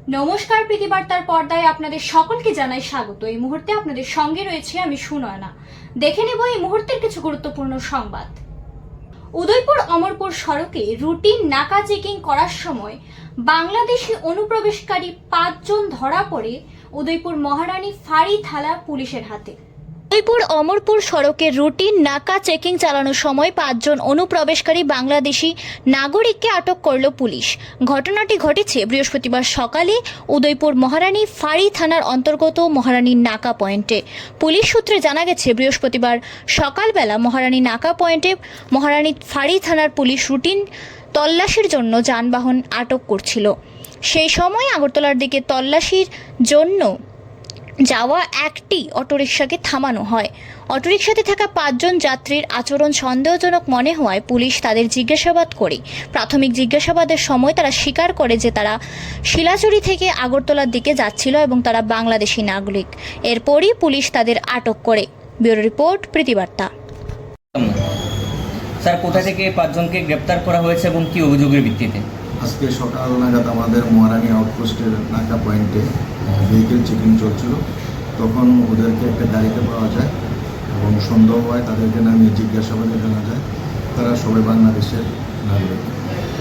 নমস্কার, প্রীতিবার্তার পর্দায় আপনাদের সকলকে জানাই স্বাগত। এই মুহূর্তে আপনাদের সঙ্গে রয়েছে আমি সুনয়না। দেখে নেব এই মুহূর্তের কিছু গুরুত্বপূর্ণ সংবাদ। উদয়পুর অমরপুর সড়কে রুটিন নাকা চেকিং করার সময় বাংলাদেশি অনুপ্রবেশকারী 5 জন ধরা পড়ে উদয়পুর মহারানী ফাঁড়ি থানা পুলিশের হাতে। উদয়পুর অমরপুর সড়কে রুটিন নাকা চেকিং চালানোর সময় 5 জন অনুপ্রবেশকারী বাংলাদেশি নাগরিককে আটক করল পুলিশ। ঘটনাটি ঘটেছে বৃহস্পতিবার সকালে উদয়পুর মহারানী ফাঁড়ি থানার অন্তর্গত মহারানী নাকা পয়েন্টে। পুলিশ সূত্রে জানা গেছে, বৃহস্পতিবার সকালবেলা মহারানী নাকা পয়েন্টে মহারানী ফাঁড়ি থানার পুলিশ রুটিন তল্লাশির জন্য যানবাহন আটক করছিল। সেই সময় আগরতলার দিকে তল্লাশির জন্য যাওয়া একটি অটোরিকশাকে থামানো হয়। অটোরিকশাতে থাকা 5 জন যাত্রীর আচরণ সন্দেহজনক মনে হওয়ায় পুলিশ তাদের জিজ্ঞাসাবাদ করে। প্রাথমিক জিজ্ঞাসাবাদের সময় তারা স্বীকার করে যে তারা শিলাচুরি থেকে আগরতলার দিকে যাচ্ছিল এবং তারা বাংলাদেশি নাগরিক। এরপরই পুলিশ তাদের আটক করে। Bureau report, প্রীতিবার্তা। স্যার, কোথা থেকে 5 জনকে গ্রেপ্তার করা হয়েছে এবং কি অভিযোগের ভিত্তিতে? আজকে সকাল নাগাদ আমাদের মহারানী আউটপোস্টের নাকা পয়েন্টে ভেহিকেল চেকিং চলছিল। তখন ওদেরকে একটা গাড়িতে পাওয়া যায় এবং সন্দেহ হয়, তাদেরকে নামিয়ে জিজ্ঞাসাবাদে জানা যায় তারা সবাই বাংলাদেশের নাগরিক।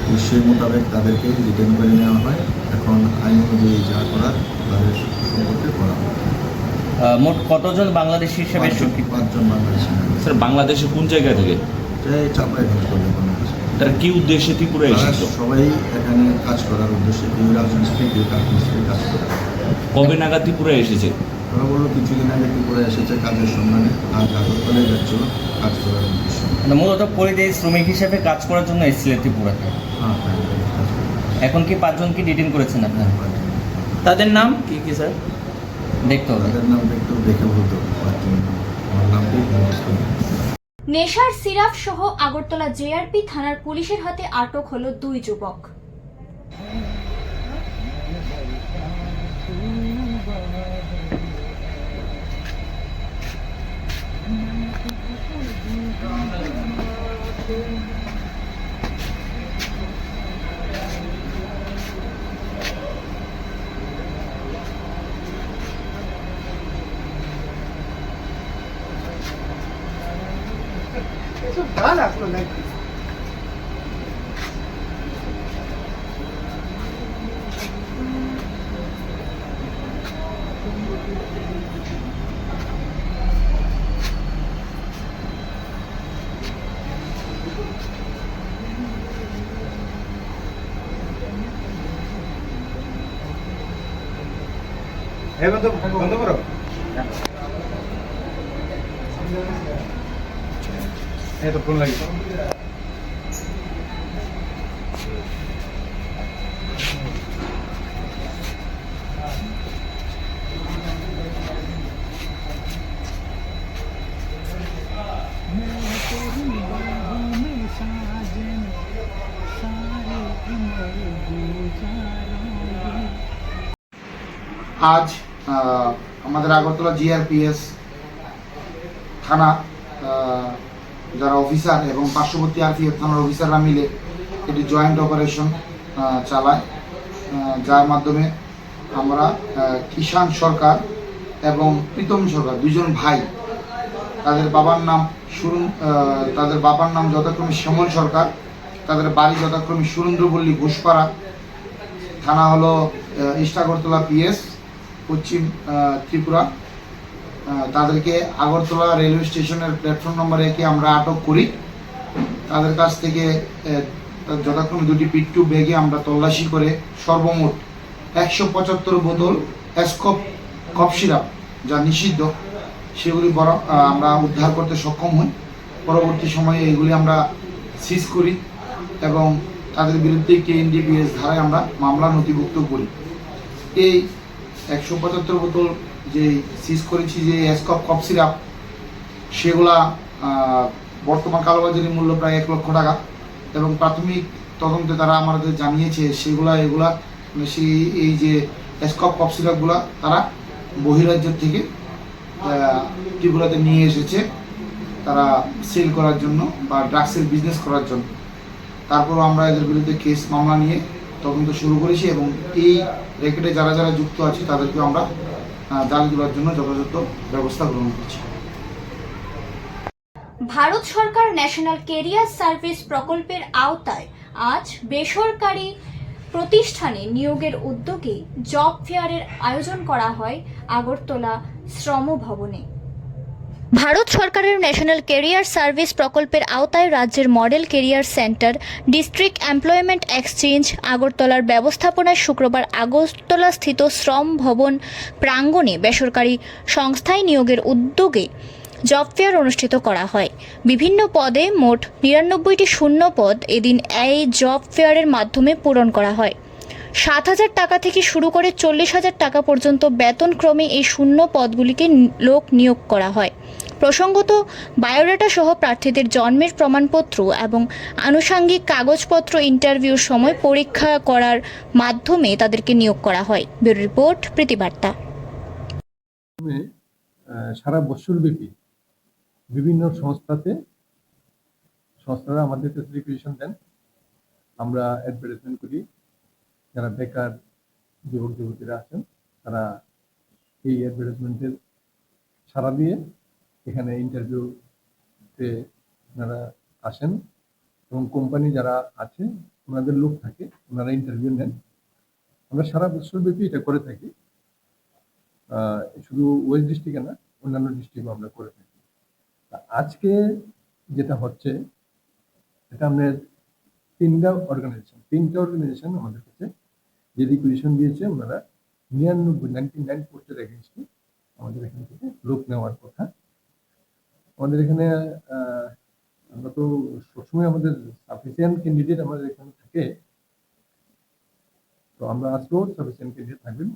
তো সেই মোতাবেক তাদেরকে রিটার্ন করে নেওয়া হয়। এখন আইন অনুযায়ী যা করার তাদের সম্পর্কে করা হয়। মোট কতজন বাংলাদেশি হিসেবে? 5 জন বাংলাদেশি নাগরিক। স্যার, বাংলাদেশে কোন জায়গা থেকে? চাপড়াইখানা করবে বাংলাদেশ। তারা কি উদ্দেশ্যে ত্রিপুরা এসেছিল? সবাই এখানে কাজ করার উদ্দেশ্যে রাজমিস্ত্রি কাজ করে। কবে নাগাদ ত্রিপুরা এসেছে? ওরা বললো কিছুদিন আগে ত্রিপুরা এসেছে কাজের সন্ধানে, আজ আগরতলায় যাচ্ছিল কাজ করার উদ্দেশ্যে। মূলত পরিযায়ী শ্রমিক হিসেবে কাজ করার জন্য এসেছিলেন ত্রিপুরাতে। হ্যাঁ, কাজ করে। এখন কি 5 জনকে ডিটেইন করেছেন আপনারা? তাদের নাম কি কি স্যার? দেখতে হবে। তাদের নাম দেখে বলতে হবে। আমার নামটি মুখস্থ নেই। নেশার সিরাপ সহ আগরতলা জেআরপি থানার পুলিশের হাতে আটক হলো 2 যুবক। বন্ধ করো। এই তো ফোন লাগিয়ে আজ আমাদের আগরতলা জিআরপিএস থানা যারা অফিসার এবং পার্শ্ববর্তী আরপিএফ থানার অফিসাররা মিলে একটি জয়েন্ট অপারেশন চালায়, যার মাধ্যমে আমরা কিষাণ সরকার এবং প্রীতম সরকার, 2 জন ভাই, তাদের বাবার নাম যথাক্রমে শ্যামল সরকার, তাদের বাড়ি যথাক্রমে সুরেন্দ্রপল্লী ঘোষপাড়া, থানা হলো ইস্ট আগরতলা পিএস, পশ্চিম ত্রিপুরা। তাদেরকে আগরতলা রেলওয়ে স্টেশনের প্ল্যাটফর্ম নম্বর 1-এ আমরা আটক করি। তাদের কাছ থেকে যথাক্রমে 2টি পিট্টু ব্যাগে আমরা তল্লাশি করে সর্বমোট 175 বোতল কফ সিরাপ, যা নিষিদ্ধ, সেগুলি আমরা উদ্ধার করতে সক্ষম হই। পরবর্তী সময়ে এগুলি আমরা সিজ করি এবং তাদের বিরুদ্ধে KNDPS ধারায় আমরা মামলা নথিভুক্ত করি। এই 175 বোতল যে সিজ করেছি, যে কফ সিরাপ, সেগুলা বর্তমান কালোবাজারি মূল্য প্রায় 1 লক্ষ টাকা এবং প্রাথমিক তদন্তে তারা আমাদের জানিয়েছে এগুলা এই যে কফ সিরাপগুলা তারা বহিরাজ্য থেকে ত্রিপুরাতে নিয়ে এসেছে তারা সেল করার জন্য বা ড্রাগসের বিজনেস করার জন্য। তারপরও আমরা এদের বিরুদ্ধে কেস মামলা নিয়ে তদন্ত শুরু করেছি এবং এই র্যাকেটে যারা যারা যুক্ত আছে তাদেরকে আমরা জাল তোলার জন্য যথাযথ ব্যবস্থা গ্রহণ করছি। ভারত সরকার ন্যাশনাল কেরিয়ার সার্ভিস প্রকল্পের আওতায় আজ বেসরকারি প্রতিষ্ঠানে নিয়োগের উদ্যোগে জব ফেয়ারের আয়োজন করা হয় আগরতলা শ্রম ভবনে। ভারত সরকারের ন্যাশনাল কেরিয়ার সার্ভিস প্রকল্পের আওতায় রাজ্যের model career centre district employment exchange আগরতলার ব্যবস্থাপনায় শুক্রবার আগরতলাস্থিত শ্রম ভবন প্রাঙ্গণে বেসরকারি সংস্থায় নিয়োগের উদ্যোগে জব ফেয়ার অনুষ্ঠিত করা হয়। বিভিন্ন পদে মোট ৯৯টি শূন্য পদ এদিন এই জব ফেয়ারের মাধ্যমে পূরণ করা হয়। ৭,০০০ টাকা থেকে শুরু করে ৪০,০০০ টাকা পর্যন্ত বেতনক্রমে এই শূন্য পদগুলিকে লোক নিয়োগ করা হয়। প্রসঙ্গত, বায়োডাটা সহ প্রার্থীদের জন্মের প্রমাণপত্র এবং আনুষঙ্গিক কাগজপত্র ইন্টারভিউর সময় পরীক্ষা করার মাধ্যমে তাদেরকে নিয়োগ করা হয়। Bureau report, প্রীতিবার্তা। সারা বছরব্যাপী বিভিন্ন সংস্থারা আমাদের রিকুইজিশন দেন, আমরা অ্যাডভার্টাইজমেন্ট করি। যারা বেকার যুবক যুবতীরা আছেন তারা এই অ্যাডভার্টাইজমেন্টের সাড়া দিয়ে এখানে ইন্টারভিউতে ওনারা আসেন এবং কোম্পানি যারা আছে ওনাদের লোক থাকে, ওনারা ইন্টারভিউ নেন। আমরা সারা বছরব্যাপী এটা করে থাকি, শুধু ওয়েস্ট ডিস্ট্রিক্টে না, অন্যান্য ডিস্ট্রিক্টও আমরা করে থাকি। আজকে যেটা হচ্ছে এটা আমাদের তিনটা অর্গানাইজেশন আমাদের কাছে যে রিকুইজিশন দিয়েছে, ওনারা 99 পোস্টের এগেইনস্টে আমাদের এখান থেকে লোক নেওয়ার কথা। আমাদের এখানে আমরা তো সবসময় আমাদের সাফিসিয়েন্ট ক্যান্ডিডেট আমাদের এখানে থাকে, তো আমরা আজকেও সাফিসিয়েন্ট ক্যান্ডিডেট থাকবেন।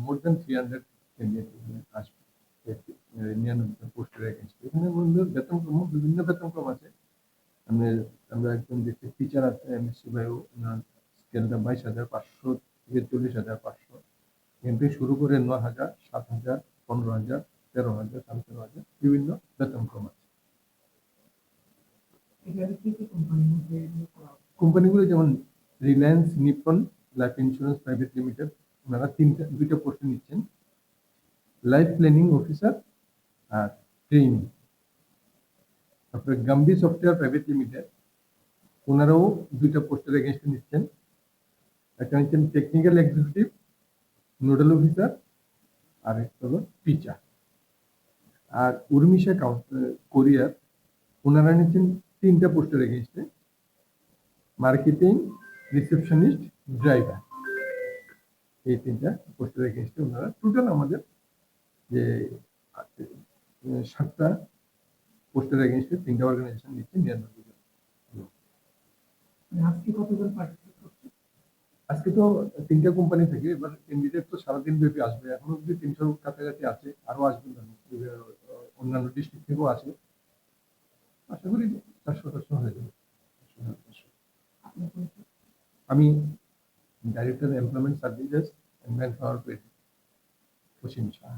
মোর দেন 300 ক্যান্ডিডেট আসবে 99 পোস্টের এগেইনস্টে। এখানে বেতনক্রম, বিভিন্ন বেতনক্রম আছে। আমরা একজন দেখছি টিচার আছে, এমএসসি বায়ু, স্কেলটা 22,500 থেকে 40,500, এখান থেকে শুরু করে 9,000, 7,000, 15,000, 13,000, 13,500 বিভিন্ন বেতনক্রম আছে। কোম্পানিগুলো যেমন Reliance Nippon Life Insurance Private Limited, ওনারা দুইটা পোস্টে নিচ্ছেন, লাইফ প্ল্যানিং অফিসার আর ট্রেনিং। তারপরে গাম্বি সফটওয়্যার প্রাইভেট লিমিটেড, ওনারাও দুইটা পোস্টের এগেইনস্টে নিচ্ছেন, একটা নিচ্ছেন টেকনিক্যাল এক্সিকিউটিভ নোডাল অফিসার আর একটা হলো টিচার। আর উর্মিশা কোরিয়ার, ওনারা নিচ্ছেন 3টা পোস্টের এগেইনস্টে, মার্কেটিং, রিসেপশনিস্ট, ড্রাইভার। এই 3টা পোস্টের এগেইনস্টে ওনারা টোটাল আমাদের যে 7টা পোস্টের এগেইনস্টে 3টা অর্গানাইজেশন নিচ্ছে 99 জন। আজকে তো 3টা কোম্পানি থেকে, এবার ক্যান্ডিডেট তো সারাদিন ব্যাপী আসবে, এখন অব্দি 300 কাছাকাছি আছে, আরো আসবে, অন্যান্য ডিস্ট্রিক্ট থেকেও আসবে। আশা করি 400 হয়ে যাবে। আমি director employment services and man power পশ্চিম শাহ।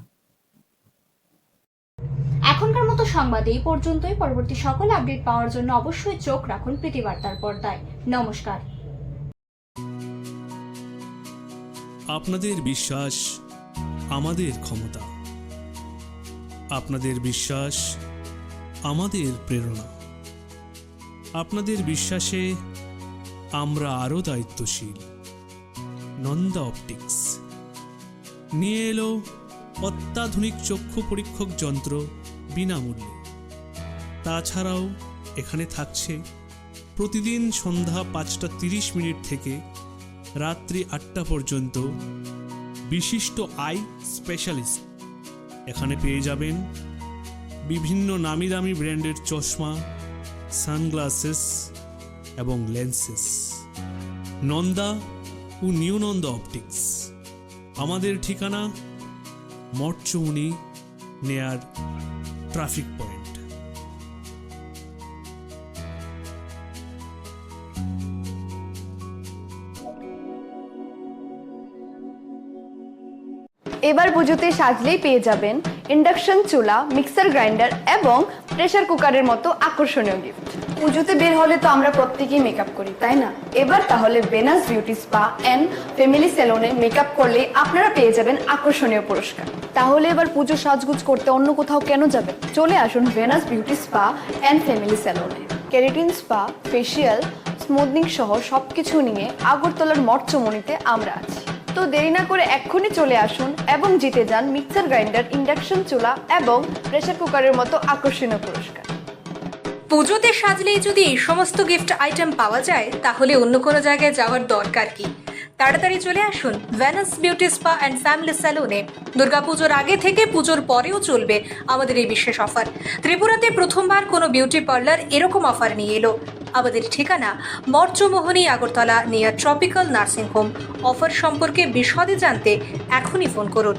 এখনকার মতো সংবাদ এই পর্যন্তই। পরবর্তী সকল আপডেট পাওয়ার জন্য অবশ্যই চোখ রাখুন প্রীতিবার্তার পর্দায়। নমস্কার। আপনাদের বিশ্বাস আমাদের ক্ষমতা, আপনাদের বিশ্বাস আমাদের প্রেরণা, আপনাদের বিশ্বাসে আমরা আরও দায়িত্বশীল। নন্দা অপটিক্স নিয়ে এলো অত্যাধুনিক চক্ষু পরীক্ষক যন্ত্র বিনামূল্যে। তাছাড়াও এখানে থাকছে প্রতিদিন সন্ধ্যা 5:30 থেকে রাত্রি 8টা পর্যন্ত বিশিষ্ট আই স্পেশালিস্ট। এখানে পেয়ে যাবেন বিভিন্ন নামি দামি ব্র্যান্ডের চশমা, সানগ্লাসেস এবং লেন্সেস। নন্দা ও নিউ নন্দা অপটিক্স। আমাদের ঠিকানা মঠচৌনি নেয়ার ট্রাফিক পয়েন্ট। এবার পুজোতে সাজলেই পেয়ে যাবেন ইন্ডাকশন চুলা, মিক্সার গ্রাইন্ডার এবং প্রেসার কুকারের মতো আকর্ষণীয় গিফট। পুজোতে বের হলে তো আমরা প্রত্যেকেই মেকআপ করি তাই না? এবার তাহলে Venus beauty spa and family সেলুনে মেকআপ করলে আপনারা পেয়ে যাবেন আকর্ষণীয় পুরস্কার। তাহলে এবার পুজো সাজগুজ করতে অন্য কোথাও কেন যাবেন? চলে আসুন Venus beauty spa and family সেলুনে। কেরাটিন স্পা, ফেসিয়াল, স্মুথনিং সহ সবকিছু নিয়ে আগরতলার মঠচমনিতে আমরা আছি। তো দেরি না করে এক্ষুনি চলে আসুন এবং জিতে যান মিক্সার গ্রাইন্ডার, ইন্ডাকশন চুলা এবং প্রেসার কুকারের মতো আকর্ষণীয় পুরস্কার। পুজোতে সাজলেই যদি এই সমস্ত গিফট আইটেম পাওয়া যায় তাহলে অন্য কোনো জায়গায় যাওয়ার দরকার কি? তাড়াতাড়ি চলে আসুন Venus beauty spa and family সেলুনে। দুর্গাপুজোর আগে থেকে পুজোর পরেও চলবে আমাদের এই বিশেষ অফার। ত্রিপুরাতে প্রথমবার কোনো বিউটি পার্লার এরকম অফার নিয়ে এলো। আমাদের ঠিকানা মর্চমোহনী, Agartala, near tropical nursing home. Offer সম্পর্কে বিশদে জানতে এখনই ফোন করুন